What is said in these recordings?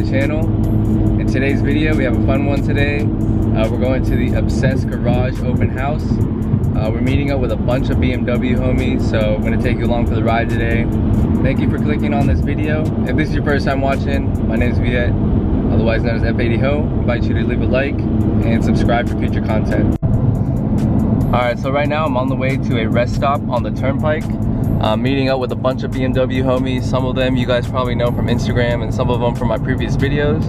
the channel. In today's video, we have a fun one today. We're going to the Obsessed Garage open house. We're meeting up with a bunch of BMW homies, so I'm going to take you along for the ride today. Thank you for clicking on this video. If this is your first time watching, my name is Beatz, otherwise known as F8x. I invite you to leave a like and subscribe for future content. Alright, so right now I'm on the way to a rest stop on the turnpike. I'm meeting up with a bunch of BMW homies. Some of them you guys probably know from Instagram and some of them from my previous videos.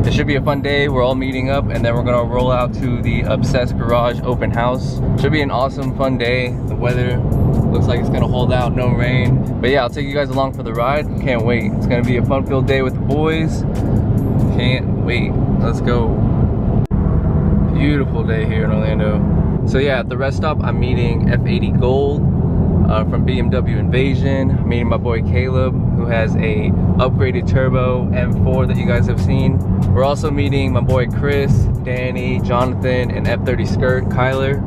It should be a fun day. We're all meeting up and then we're gonna roll out to the Obsessed Garage open house. Should be an awesome, fun day. The weather looks like it's gonna hold out, no rain. But yeah, I'll take you guys along for the ride. Can't wait. It's gonna be a fun-filled day with the boys. Can't wait. Let's go. Beautiful day here in Orlando. So yeah, at the rest stop, I'm meeting F8 Gold from BMW Invasion. I'm meeting my boy Caleb, who has a upgraded turbo M4 that you guys have seen. We're also meeting my boy Chris, Danny, Jonathan, and F30 Skirt, Kyler.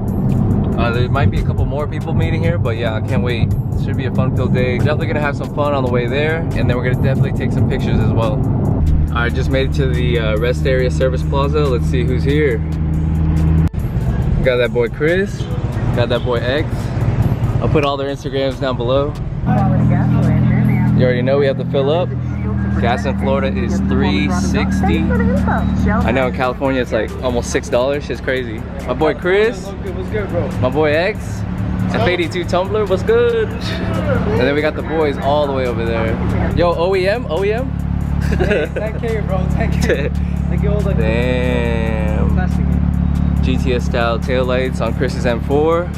There might be a couple more people meeting here, but yeah, I can't wait. It should be a fun-filled day. Definitely gonna have some fun on the way there, and then we're gonna definitely take some pictures as well. I just made it to the rest area service plaza. Let's see who's here. Got that boy Chris, got that boy X. I'll put all their Instagrams down below. You already know we have to fill up. Gas in Florida is $3.60. I know in California it's like almost $6. Shit's crazy. My boy Chris, my boy X, F82 Tumbler, what's good? And then we got the boys all the way over there. Yo, OEM? OEM? Hey, 10K bro, 10K. Damn. GTS style taillights on Chris's M4.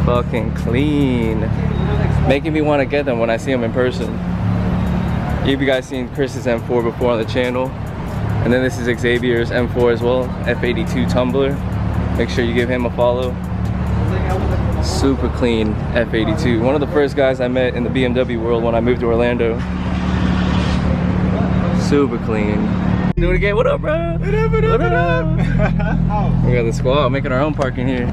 Fucking clean. Making me want to get them when I see them in person. You guys seen Chris's M4 before on the channel. And then this is Xavier's M4 as well, F82 Tumbler. Make sure you give him a follow. Super clean F82. One of the first guys I met in the BMW world when I moved to Orlando. Super clean. Do it again. What up, bro? What up, what up, what up? We got the squad making our own parking here.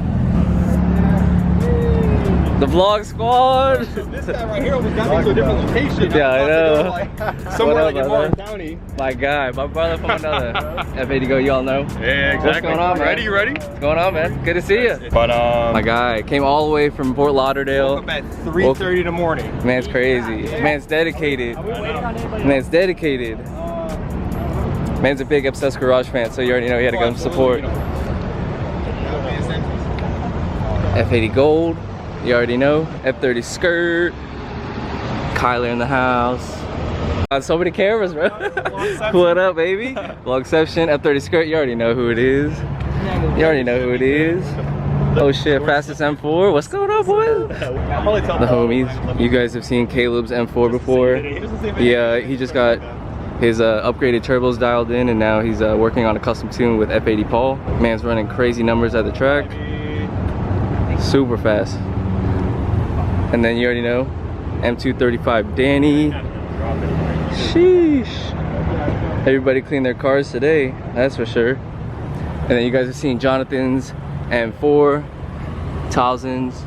The vlog squad. This guy right here almost got me to a different location. Yeah, I know. Like, somewhere like in Martin County. My guy, my brother from another. F8 Go, you all know. Yeah, exactly. What's going on, man? Ready? You ready? What's going on, man? Good to see you. But my guy came all the way from Fort Lauderdale. woke up at 3:30 in the morning. Man's crazy. Man's dedicated. Man's dedicated. Man's a big Obsessed Garage fan, so you already know he had to come support. F8 Gold. You already know. F30 Skirt. Kyler in the house. So many cameras, bro. What up, baby? Vlogception, F30 Skirt. You already know who it is. You already know who it is. Oh shit, fastest M4. What's going on, boys? The homies. You guys have seen Caleb's M4 before. He just got his upgraded turbos dialed in, and now he's working on a custom tune with F80 Paul. Man's running crazy numbers at the track. Super fast. And then you already know, M235 Danny. Sheesh. Everybody cleaned their cars today, that's for sure. And then you guys have seen Jonathan's M4, Towson's,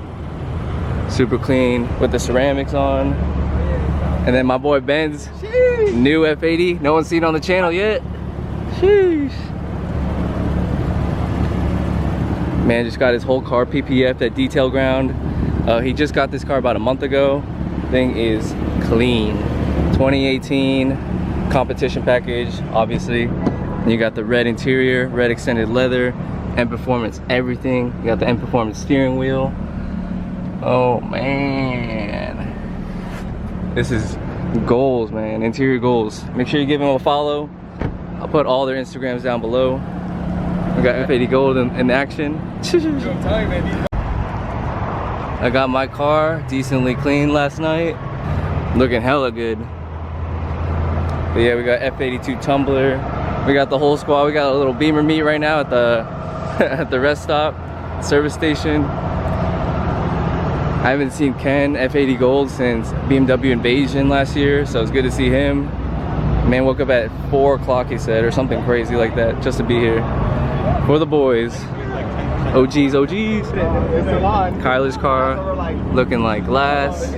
super clean with the ceramics on. And then my boy Ben's new F80. No one's seen it on the channel yet. Sheesh. Man just got his whole car PPF, that detail ground. He just got this car about a month ago. Thing is clean. 2018 competition package, obviously. And you got the red interior, red extended leather, M Performance everything. You got the M Performance steering wheel. Oh man. This is goals, man. Interior goals. Make sure you give him a follow. I'll put all their Instagrams down below. We got F8 Gold in action. I got my car decently clean last night. Looking hella good. But yeah, we got F82 Tumbler. We got the whole squad. We got a little Beamer meet right now at the at the rest stop, service station. I haven't seen Ken, F8 Gold, since BMW Invasion last year, so it's good to see him. Man woke up at 4 o'clock, he said, or something crazy like that, just to be here for the boys. OGs, OGs. Kyler's car looking like glass.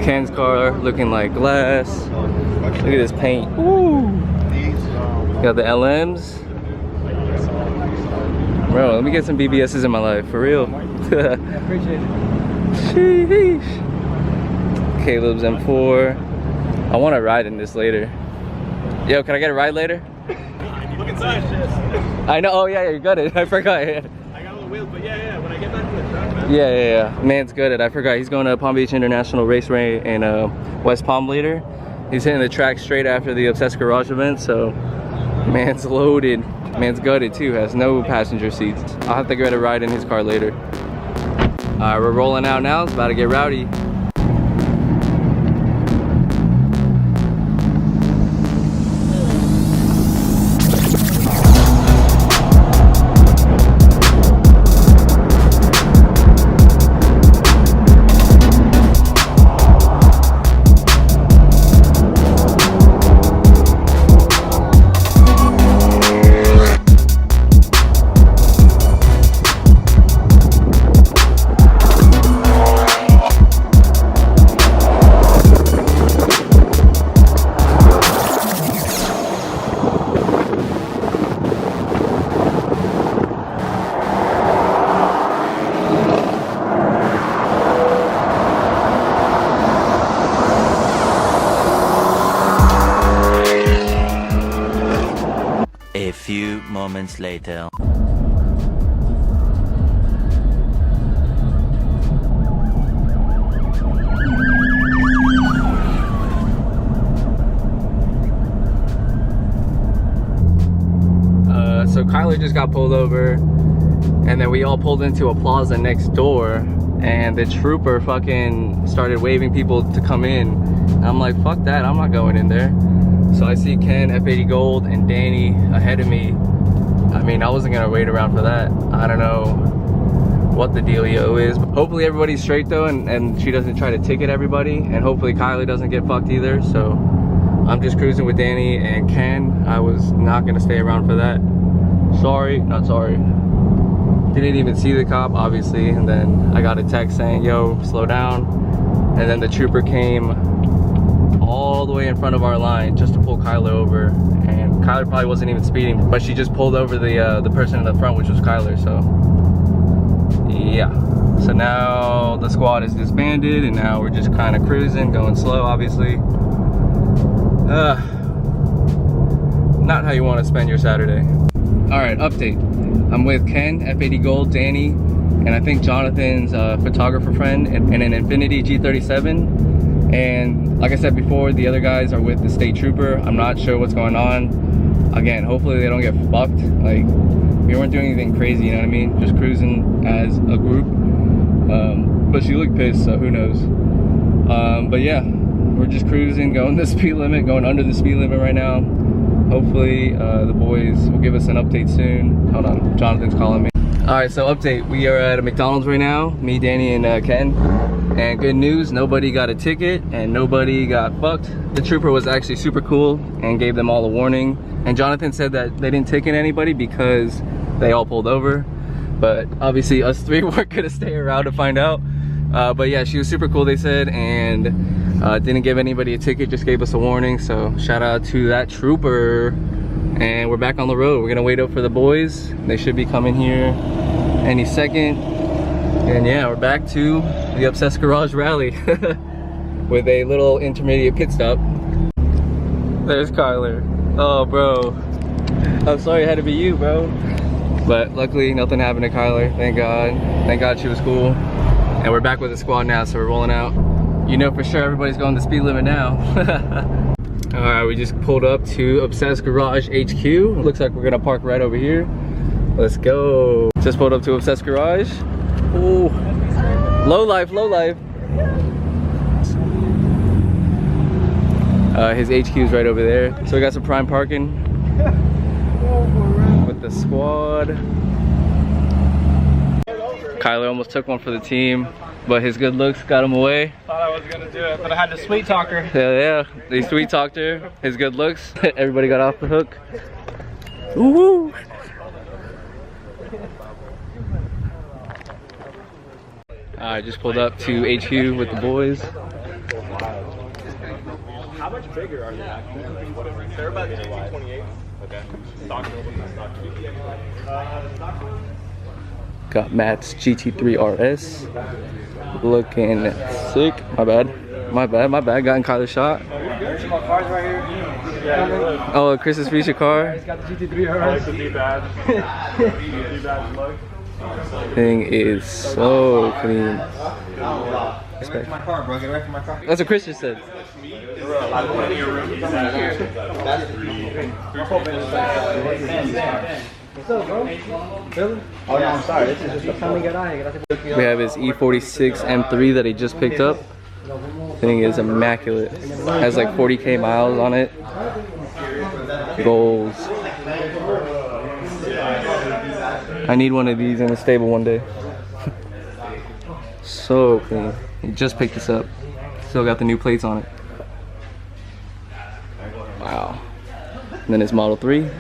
Ken's car looking like glass. Look at this paint. Woo. Got the LMs. Bro, let me get some BBSs in my life, for real. I appreciate it. Sheesh. Caleb's M4. I want to ride in this later. Yo, can I get a ride later? Look inside. I know. Oh yeah, you got it. I forgot. I got all the wheels, but yeah. When I get back to the truck, man. Yeah. Man's good at it. I forgot. He's going to Palm Beach International Raceway in West Palm later. He's hitting the track straight after the Obsessed Garage event, so man's loaded. Man's gutted too. Has no passenger seats. I'll have to get a ride in his car later. All right, we're rolling out now. It's about to get rowdy. A few moments later. So Kyler just got pulled over, and then we all pulled into a plaza next door, and the trooper fucking started waving people to come in. And I'm like, fuck that, I'm not going in there. So I see Ken, F8 Gold, and Danny ahead of me. I mean, I wasn't gonna wait around for that. I don't know what the dealio is. But hopefully everybody's straight though, and she doesn't try to ticket everybody, and hopefully Kyler doesn't get fucked either. So I'm just cruising with Danny and Ken. I was not gonna stay around for that. Sorry, not sorry. Didn't even see the cop, obviously, and then I got a text saying, yo, slow down. And then the trooper came all the way in front of our line just to pull Kyler over, and Kyler probably wasn't even speeding, but she just pulled over the person in the front, which was Kyler. So yeah, so now the squad is disbanded, and now we're just kind of cruising, going slow, obviously. Not how you want to spend your Saturday. All right, update. I'm with Ken, F8 Gold, Danny, and I think Jonathan's photographer friend in an Infiniti G37. And like I said before, the other guys are with the state trooper. I'm not sure what's going on. Again, hopefully they don't get fucked. Like, we weren't doing anything crazy, you know what I mean? Just cruising as a group. But she looked pissed, so who knows? But yeah, we're just cruising, going the speed limit, going under the speed limit right now. Hopefully the boys will give us an update soon. Hold on, Jonathan's calling me. All right, so update. We are at a McDonald's right now, me, Danny, and Ken. And good news, nobody got a ticket and nobody got fucked. The trooper was actually super cool and gave them all a warning. And Jonathan said that they didn't ticket anybody because they all pulled over. But obviously us three weren't gonna stay around to find out. But yeah, she was super cool, they said, and didn't give anybody a ticket, just gave us a warning. So shout out to that trooper. And we're back on the road. We're gonna wait up for the boys. They should be coming here any second. And yeah, we're back to the Obsessed Garage Rally with a little intermediate pit stop. There's Kyler. Oh, bro. I'm sorry it had to be you, bro. But luckily, nothing happened to Kyler. Thank God. Thank God she was cool. And we're back with the squad now, so we're rolling out. You know for sure everybody's going the speed limit now. All right, we just pulled up to Obsessed Garage HQ. Looks like we're gonna park right over here. Let's go. Just pulled up to Obsessed Garage. Ooh, low life, low life. His HQ is right over there. So we got some prime parking with the squad. Kyler almost took one for the team, but his good looks got him away. Thought I was gonna do it, but I had to sweet talk her. Yeah, they sweet talked her. His good looks. Everybody got off the hook. Woo! I just pulled up to HQ with the boys. How much bigger are they actually? They're about 28. Okay. Stock. Got Matt's GT3 RS. Looking sick. My bad. Got in Kyler's shot. My car's right here. Yeah. Oh, Chris's feature car. It's got the GT3 RS. I like the D-bad. D-bad look. Thing is so clean. Get my car, bro. Get away from my car. That's what Chris just said. What's up, bro? Really? Oh, no, I'm sorry. This is just the time we get out here. We have his E46 M3 that he just picked up. Thing is immaculate. Has like 40K miles on it. Goals. I need one of these in the stable one day. So clean. He just picked this up. Still got the new plates on it. Wow. And then his Model 3.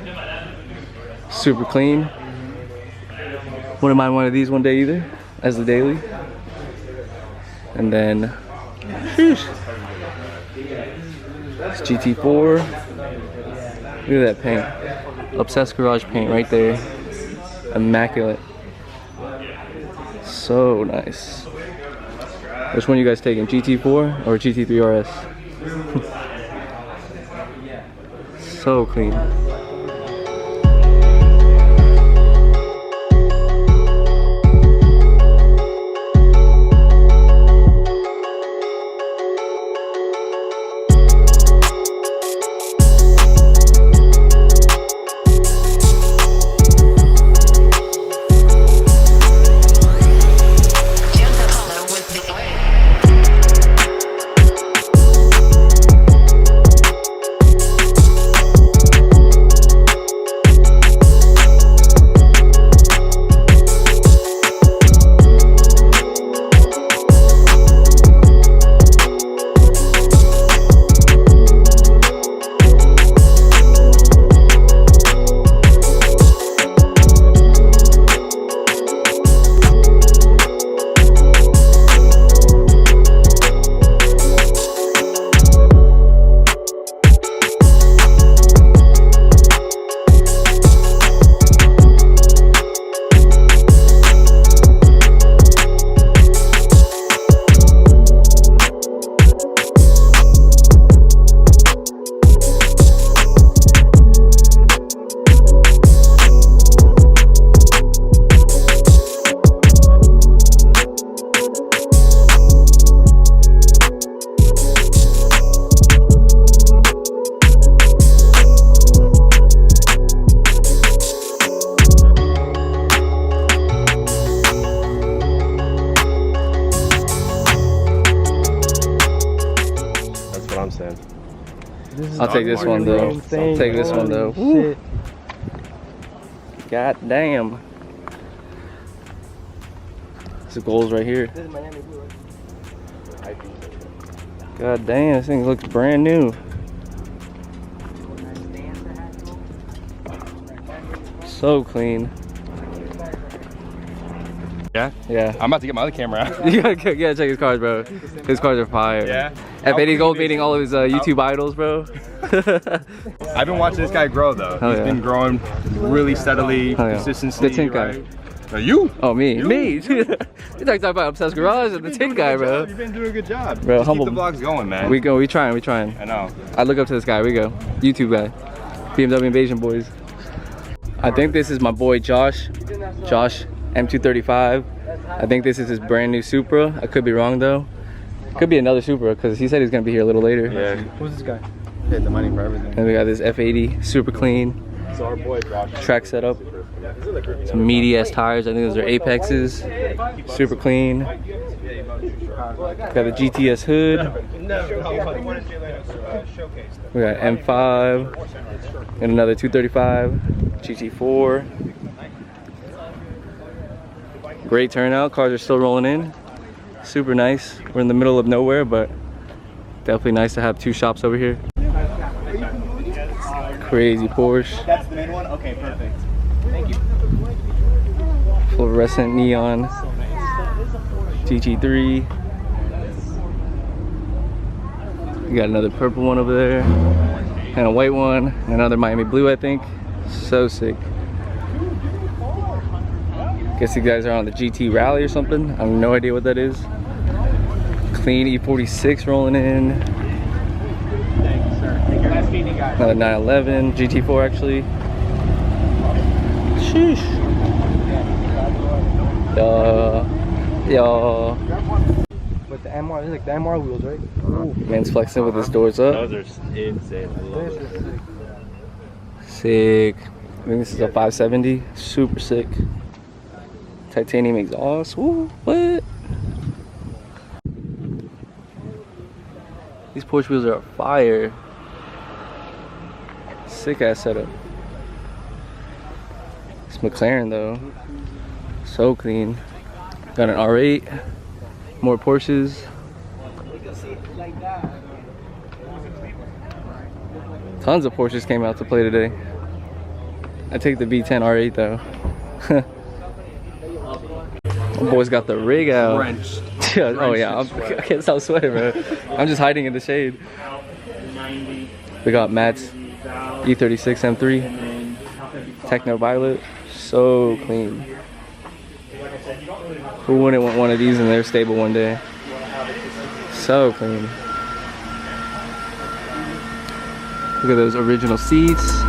Super clean. Wouldn't mind one of these one day either, as the daily. And then, sheesh. It's GT4. Look at that paint. Obsessed Garage paint right there. Immaculate. So nice. Which one are you guys taking? GT4 or GT3 RS? So clean. I'll take this one though. I'll take this one though. Woo. God damn. This goals right here. God damn, this thing looks brand new. So clean. Yeah? Yeah. I'm about to get my other camera out. You gotta check his cars, bro. His cars are fire. Yeah? F8x Gold beating all of his YouTube idols, bro. I've been watching this guy grow though. He's been growing really steadily, consistency. The tint guy. Right? You? Oh, me. You? Me. You're talking about Obsessed Garage and the tint guy, bro. You've been doing a good job. Bro, just humble. keep the vlogs going, man. We trying. I know. I look up to this guy. We go. YouTube guy. BMW Invasion boys. I think this is my boy Josh. Josh M235. I think this is his brand new Supra. I could be wrong though. Could be another Supra because he said he's gonna be here a little later. Yeah. Who's this guy? Paid the money for everything. And we got this F80, super clean. So our boy Josh. Track setup. Some meaty ass tires. I think those are Apexes. Super clean. Got the GTS hood. We got M5 and another 235 GT4. Great turnout. Cars are still rolling in. Super nice. We're in the middle of nowhere, but definitely nice to have two shops over here. Crazy Porsche. That's the main one? Okay, perfect. Thank you. Fluorescent neon. GT3. We got another purple one over there. and a white one, and another Miami blue, I think. So sick. Guess you guys are on the GT Rally or something. I have no idea what that is. Clean E46 rolling in. Another 911 GT4 actually. Sheesh. With the MR, these like the MR wheels, right? Ooh. Man's flexing with his doors up. Those are insane. Sick. I think this is a 570. Super sick. Titanium exhaust. Woo, what? These Porsche wheels are fire. Sick ass setup. It's McLaren though. So clean. Got an R8. More Porsches. Tons of Porsches came out to play today. I take the V10 R8 though. My boys got the rig out. Oh yeah, I can't stop sweating, bro. I'm just hiding in the shade. We got Matt's E36 M3 Techno Violet. So clean. Who wouldn't want one of these in their stable one day? So clean. Look at those original seats.